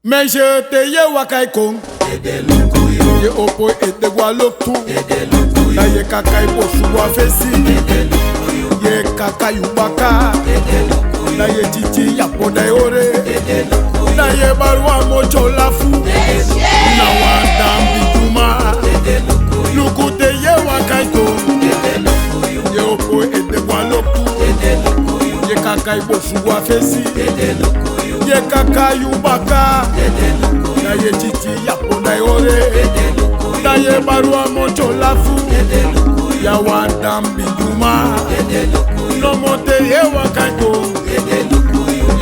Mais je te ye wakai kong ye opo ete gualoktu na ye kakai posuwa fesi ye kakai ubaka na ye chichi ya poda ore na ye barua mocho lafu na wanda mbituma luku te ye wakai kong ye opo ete gualoktu ye kakai posuwa fesi ye kakai ubaka na ye chichi ya poda ore na ye barua mocho lafu ya wanda mbituma no mote ye wakango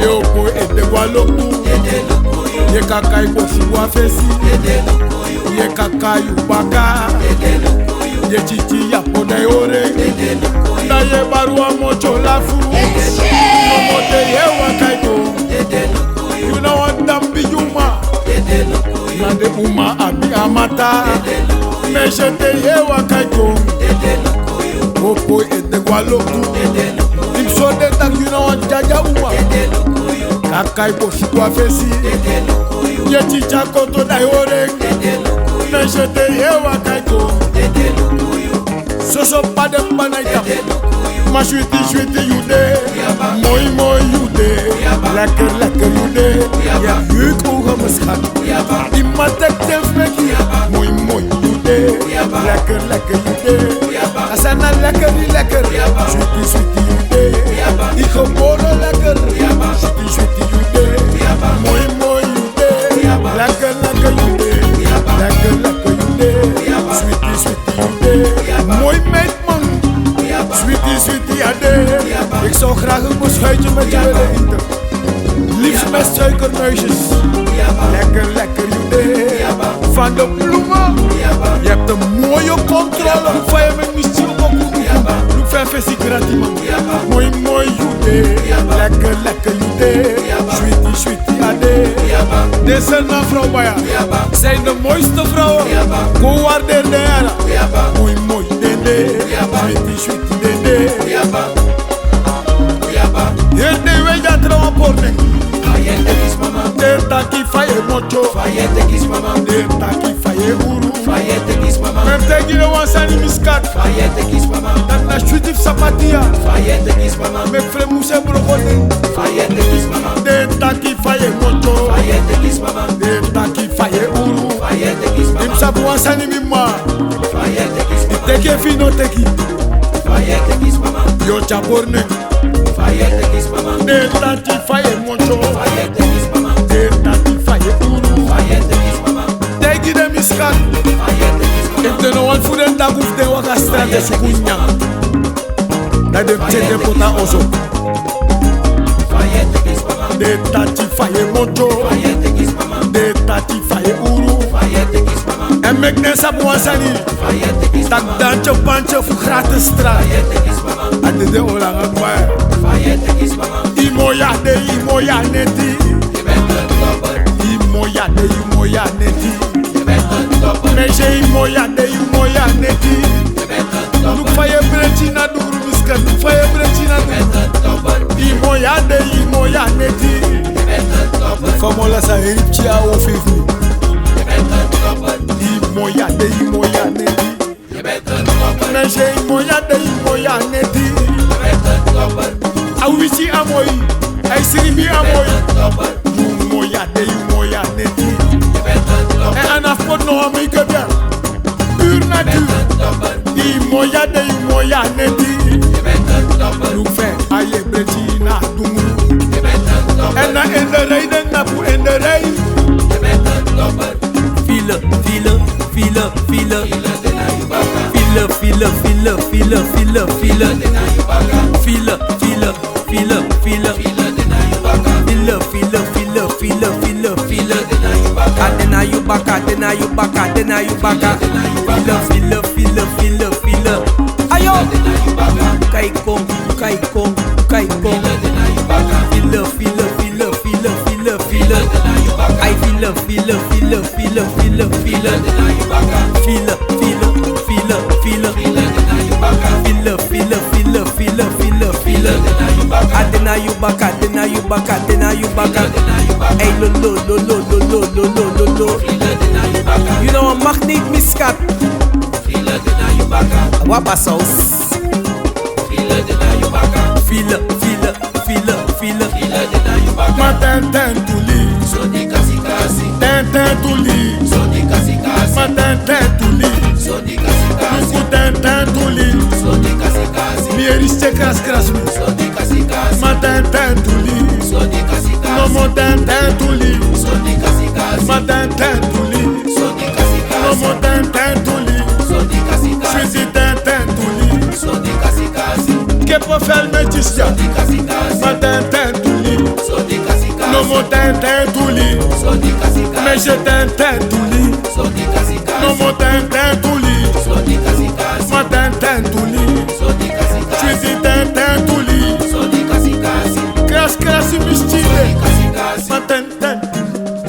ye opo ete gualoktu ye kakai posuwa fesi ye kakai ubaka ye chichi ya poda ore na ye barua mocho lafu no mote ye wakango you know what dambi yuma na de uma abi amata me jete ye wakaiko opo ete gualoktu im so de tak you know what jaja uma kakai posuwa fesi ye chicha koto dai ore me jete ye wakaiko so pade panaita ma shwiti yude moi yude lekker yude ya yuk oga maskat imma tek tefmeki moi yude lekker yude asana lekker shwiti yude ik geboren lekker shwiti yude moi yude lekker yude lekker yude shwiti yude moi meid man Sweetie, ade. Ik zou graag een beschuitje met je willen eten. Liefst met suikermuisjes. Lekker, jude. Van de bloemen. Je hebt een mooie controle. Van je met misschien op Look ver vis ik gratis man. Mooi, jude. Lekker, jude. Sweetie, ade. Deze na vrouw Baya. Zijn de mooiste vrouwen. Go waardeer de era. Mooi, dede. Sweetie, dede. Yende we ya trawa porne. Fayete kis mama. De taki faye mocho. Fayete kis mama. De taki faye uru. Fayete kis mama. Mem tegi le wansani miskat. Fayete kis mama. Dat na shutif sapatia. Fayete kis mama. Mek fremuse brokone. Fayete kis mama. De taki faye mocho. Fayete kis mama. De taki faye uru. Fayete kis mama. Im sabu wansani mimma. Fayete kis mama. Teke fino teki. Fayete kis mama. Yo chaporne. Fayete kis mama. De taki faye mocho. Fayete kis mama. De taki faye uru. Fayete kis mama. Tegi de miskat. Fayete kis mama. If they no want food and daguf de waka strate sukunya. Na de tete pota ozo. Fayete kis mama. De tati faye mocho. Fayete kis mama. De tati faye uru. Fayete kis mama. En mek ne sabu wansani. Fayete kis Tak mama. dantje pantje voor gratis straat. Fayete kis mama. Ade de ola ngakwae. Fayete kis mama. Imoya neti. Je bent een topper. Imoya neti. Je bent een topper. Meje imoya neti. Je bent een topper. Look faye brechi na duru miskat. Look faye brechi na Je duru. bent een topper. Imoya neti. Je bent een topper. Famola sa hiripchi a ofifni. Je bent een topper. Imoya neti. Je bent een topper. Meje imoya neti. Je bent een topper. Awichi amoy. Ay siribi amoy. Je bent een topper. Imoya neti. Je bent een topper. En anaf pot no amay kebya. Pur Je bent natuur. een topper. Imoya neti. Je bent een topper. Look fe aye brechi na dungu. Je bent een topper. En na in de rij den na pu in de rij. Je bent een topper. File File de na je baka. File File de na je baka. File File de na je baka. File de na je baka. Adena you baka File Ayo De na je baka. Kai kong File de na je baka. File File de na je baka. I file File de na je baka. File File de na je baka. File de na je baka. Adena you baka Hey lo wapa sauce. File de na yubaka. File, file, file, file. File de na yubaka. Matin tuli. Sodi kasi kasi. Tintin tuli. Sodi kasi kasi. Matin tuli. Sodi kasi kasi. Luku tintin tuli. Sodi kasi kasi. Mieriste kras kras mi. Sodi kasi kasi. Matin tuli. Sodi kasi kasi. Nomo tintin tuli. Sodi kasi kasi. Matin tuli. Sodi kasi kasi. Nomo tintin tuli. Sodi kasi kasi. Suizi tintin tuli. Sodi kasi kasi. Que pour faire le métis ya. Sodi kasi kasi. Matin tuli. Sodi kasi kasi. Nomo tintin tuli. Sodi kasi kasi. Mais je tintin tuli. Sodi kasi kasi. Nomo tintin tuli. Sodi kasi kasi. Matin tuli. Sodi kasi kasi. Suizi tintin tuli. Sodi kasi kasi. Kras kras mi Sodi stile. kasi kasi. Matin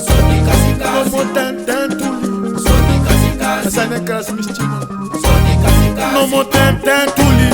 Sodi kasi kasi. Nomo tintin tuli. Sodi kasi kasi. Asane kras mi stile. Sodi kasi kasi. Nomo tintin tuli.